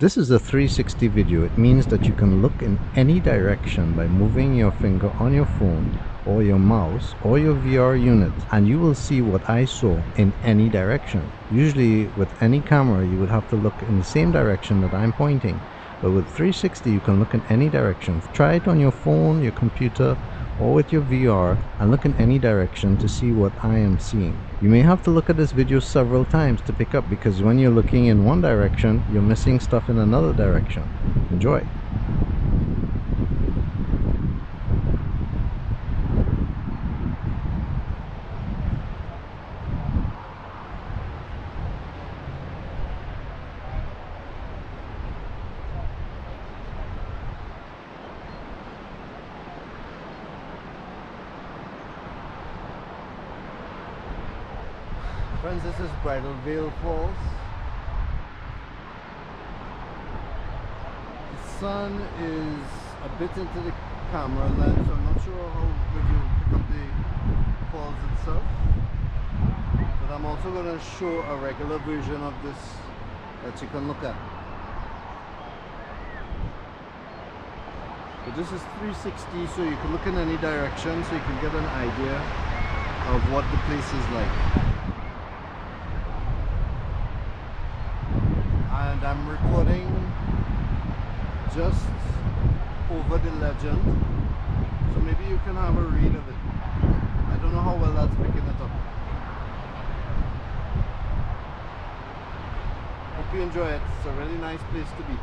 This is a 360 video. It means that you can look in any direction by moving your finger on your phone or your mouse or your VR unit, and you will see what I saw in any direction. Usually with any camera you would have to look in the same direction that I'm pointing, but with 360 you can look in any direction. Try it on your phone, your computer, or with your VR and look in any direction to see what I am seeing. You may have to look at this video several times to pick up, because when you're looking in one direction you're missing stuff in another direction. Enjoy. Friends, this is Bridal Veil Falls. The sun is a bit into the camera lens, so I'm not sure how good you'll pick up the falls itself. But I'm also going to show a regular version of this that you can look at. But this is 360, so you can look in any direction, so you can get an idea of what the place is like. And I'm recording just over the legend, so maybe you can have a read of it. I don't know how well that's picking it up. Hope you enjoy it. It's a really nice place to be.